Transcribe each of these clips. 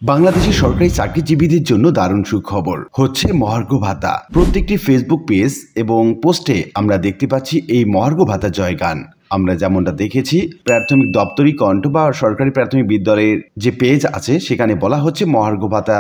বাংলাদেশের সরকারি চাকরিজীবীদের জন্য দারুণ সুখবর হচ্ছে মহার্ঘ ভাতা। প্রত্যেকটি ফেসবুক পেজ এবং পোস্টে আমরা দেখতে পাচ্ছি এই মহার্ঘ ভাতা জয়গান। আমরা যেমনটা দেখেছি প্রাথমিক দপ্তরি কণ্ঠ বা সরকারি প্রাথমিক বিদ্যালয়ের যে পেজ আছে সেখানে বলা হচ্ছে মহার্ঘ ভাতা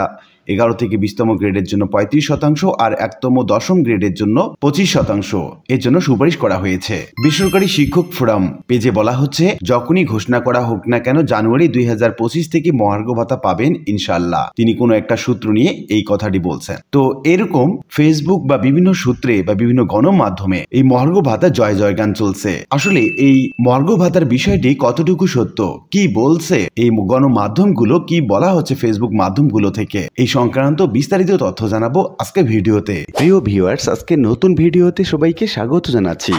11 থেকে 20তম গ্রেডের জন্য 35% আর 1তম 10ম গ্রেডের জন্য 25% এর জন্য সুপারিশ করা হয়েছে। বেসরকারি শিক্ষক ফোরাম পেজে বলা হচ্ছে যখনই ঘোষণা করা হোক না কেন জানুয়ারি 2025 থেকে মহার্ঘ ভাতা পাবেন ইনশাল্লাহ। তিনি কোনো একটা সূত্র নিয়ে এই কথাটি বলছেন। তো এরকম ফেসবুক বা বিভিন্ন সূত্রে বা বিভিন্ন গণমাধ্যমে এই মহার্ঘ ভাতা জয় জয়গান চলছে। আসলে এই মহার্ঘ ভাতার বিষয়টি কতটুকু সত্য, কি বলছে এই গণমাধ্যমগুলো, কি বলা হচ্ছে ফেসবুক মাধ্যমগুলো থেকে, এই সংক্রান্ত বিস্তারিত তথ্য জানাবো আজকে ভিডিওতে। প্রিয় ভিউয়ার্স, আজকে নতুন ভিডিওতে সবাইকে স্বাগত জানাচ্ছি।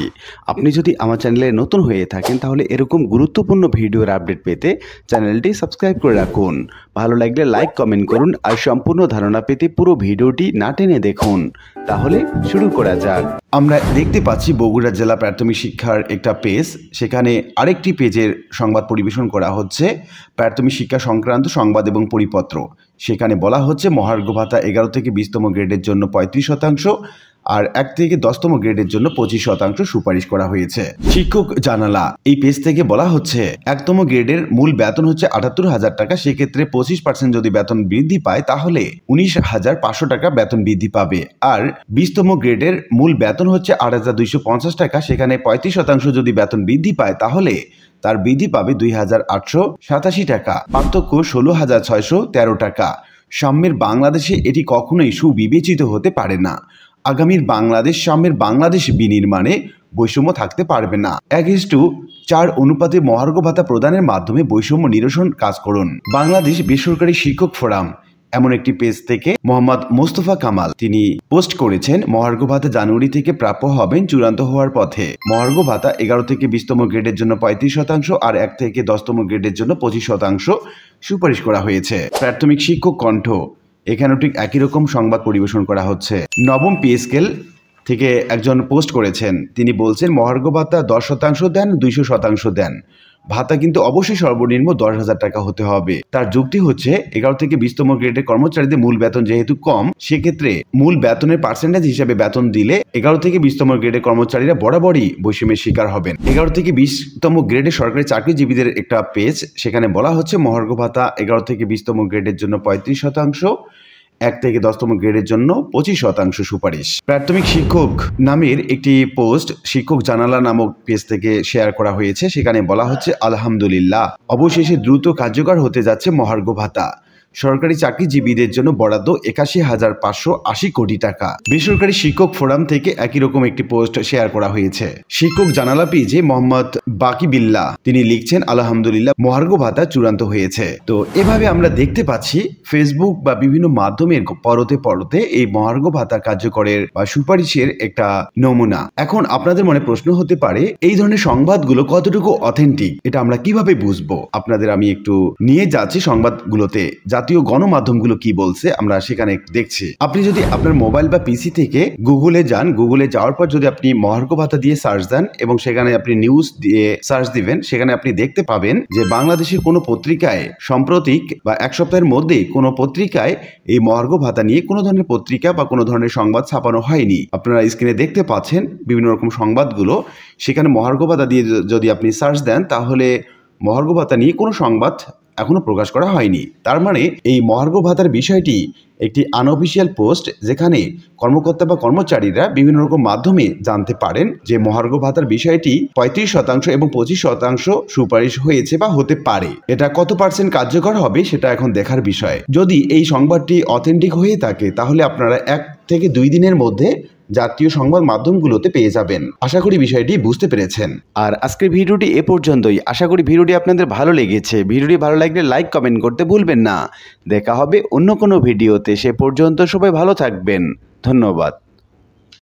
আপনি যদি আমার চ্যানেলে নতুন হয়ে থাকেন তাহলে এরকম গুরুত্বপূর্ণ ভিডিওর আপডেট পেতে চ্যানেলটি সাবস্ক্রাইব করে রাখুন। ভালো লাগলে লাইক কমেন্ট করুন আর সম্পূর্ণ ধারণা পেতে পুরো ভিডিওটি না টেনে দেখুন। তাহলে শুরু করা যাক। আমরা দেখতে পাচ্ছি বগুড়া জেলা প্রাথমিক শিক্ষার একটা পেজ, সেখানে আরেকটি পেজের সংবাদ পরিবেশন করা হচ্ছে প্রাথমিক শিক্ষা সংক্রান্ত সংবাদ এবং পরিপত্র। সেখানে বলা হচ্ছে মহার্ঘ ভাতা 11 থেকে 20তম গ্রেডের জন্য 35% আর 1 থেকে 10তম গ্রেডের জন্য 25% সুপারিশ করা হয়েছে। শিক্ষক জানালা এই পেজ থেকে বলা হচ্ছে 1তম গ্রেডের মূল বেতন হচ্ছে 78,000 টাকা, সেক্ষেত্রে 25% যদি বেতন বৃদ্ধি পায় তাহলে 19,500 টাকা বেতন বৃদ্ধি পাবে। আর 20তম গ্রেডের মূল বেতন হচ্ছে 8,250 টাকা, সেখানে 35% যদি বেতন বৃদ্ধি পায় তাহলে তার বৃদ্ধি পাবে 2,887 টাকা, পার্থক্য 16,613 টাকা। সাম্যের বাংলাদেশে এটি কখনোই সুবিবেচিত হতে পারে না। আগামীর বাংলাদেশ সাম্যের বাংলাদেশ বিনির্মাণে বৈষম্য থাকতে পারবে না। 1:4 অনুপাতে মহার্ঘ ভাতা প্রদানের মাধ্যমে বৈষম্য নিরসন কাজ করুন। বাংলাদেশ বেসরকারি শিক্ষক ফোরাম এমন একটি পেজ থেকে মোহাম্মদ মোস্তফা কামাল তিনি পোস্ট করেছেন মহার্ঘ ভাতা জানুয়ারি থেকে প্রাপ্য হবেন চূড়ান্ত হওয়ার পথে। মহার্ঘ ভাতা 11 থেকে 20তম গ্রেডের জন্য 35% আর 1 থেকে 10তম গ্রেডের জন্য 25% সুপারিশ করা হয়েছে। প্রাথমিক শিক্ষক কণ্ঠ এখানেও ঠিক একই রকম সংবাদ পরিবেশন করা হচ্ছে। নবম পে স্কেল থেকে একজন পোস্ট করেছেন, তিনি বলছেন মহার্ঘ ভাতা 10% দেন, 200% দেন, ভাতা কিন্তু অবশ্যই সর্বনিম্ন 10,000 টাকা হতে হবে। তার যুক্তি হচ্ছে 11 থেকে 20তম গ্রেডের কর্মচারীদের মূল বেতন যেহেতু কম, সেক্ষেত্রে মূল বেতনের পার্সেন্টেজ হিসাবে বেতন দিলে 11 থেকে 20তম গ্রেডের কর্মচারীরা বরাবরই বৈষম্যের শিকার হবেন। 11 থেকে 20তম গ্রেডের সরকারি চাকরিজীবীদের একটা পেজ, সেখানে বলা হচ্ছে মহার্ঘ ভাতা 11 থেকে 20তম গ্রেডের জন্য 35%, 1 থেকে 10তম গ্রেডের জন্য 25% সুপারিশ। প্রাথমিক শিক্ষক নামের একটি পোস্ট শিক্ষক জানালা নামক পেজ থেকে শেয়ার করা হয়েছে, সেখানে বলা হচ্ছে আলহামদুলিল্লাহ, অবশেষে দ্রুত কার্যকর হতে যাচ্ছে মহার্ঘ ভাতা। সরকারি চাকরিজীবীদের জন্য বরাদ্দ 81,580 কোটি টাকা। বেসরকারি শিক্ষক ফোরাম থেকে একই রকম একটি পোস্ট শেয়ার করা হয়েছে। শিক্ষক জানালা পেজে মোহাম্মদ বাকি বিল্লাহ তিনি লিখছেন আলহামদুলিল্লাহ, মহার্ঘ ভাতা চূড়ান্ত হয়েছে। তো এভাবে আমরা দেখতে পাচ্ছি ফেসবুক বা বিভিন্ন মাধ্যমের পরতে পরতে এই মহার্ঘ ভাতা কার্যকরের বা সুপারিশের একটা নমুনা। এখন আপনাদের মনে প্রশ্ন হতে পারে এই ধরনের সংবাদগুলো কতটুকু অথেন্টিক, এটা আমরা কিভাবে বুঝবো? আপনাদের আমি একটু নিয়ে যাচ্ছি সংবাদগুলোতে, জাতীয় গণমাধ্যমগুলো কি বলছে আমরা সেখানে দেখছি। আপনি যদি আপনার মোবাইল বা পিসি থেকে গুগলে যান, গুগলে যাওয়ার পর যদি আপনি মহার্ঘ ভাতা দিয়ে সার্চ দেন এবং সেখানে আপনি নিউজ দিয়ে সার্চ দিবেন, সেখানে আপনি দেখতে পাবেন যে বাংলাদেশের কোনো পত্রিকায় সাম্প্রতিক বা এক সপ্তাহের মধ্যে কোনো পত্রিকায় এই মহার্ঘ ভাতা নিয়ে কোনো ধরনের পত্রিকা বা কোনো ধরনের সংবাদ ছাপানো হয়নি। আপনারা স্ক্রিনে দেখতে পাচ্ছেন বিভিন্ন রকম সংবাদগুলো, সেখানে মহার্ঘ ভাতা দিয়ে যদি আপনি সার্চ দেন তাহলে মহার্ঘ ভাতা নিয়ে কোনো সংবাদ এখনো প্রকাশ করা হয়নি। তার মানে এই মহার্ঘ ভাতার বিষয়টি একটি আনঅফিসিয়াল পোস্ট, যেখানে কর্মকর্তা বা কর্মচারীরা বিভিন্ন রকম মাধ্যমে জানতে পারেন যে মহার্ঘ ভাতার বিষয়টি 35% এবং 25% সুপারিশ হয়েছে বা হতে পারে। এটা কত পার্সেন্ট কার্যকর হবে সেটা এখন দেখার বিষয়। যদি এই সংবাদটি অথেন্টিক হয়ে থাকে তাহলে আপনারা 1 থেকে 2 দিনের মধ্যে জাতীয় সংবাদ মাধ্যমগুলোতে পেয়ে যাবেন। আশা করি বিষয়টি বুঝতে পেরেছেন। আর আজকের ভিডিওটি এ পর্যন্তই। আশা করি ভিডিওটি আপনাদের ভালো লেগেছে। ভিডিওটি ভালো লাগলে লাইক কমেন্ট করতে ভুলবেন না। দেখা হবে অন্য কোনো ভিডিওতে। সে পর্যন্ত সবাই ভালো থাকবেন। ধন্যবাদ।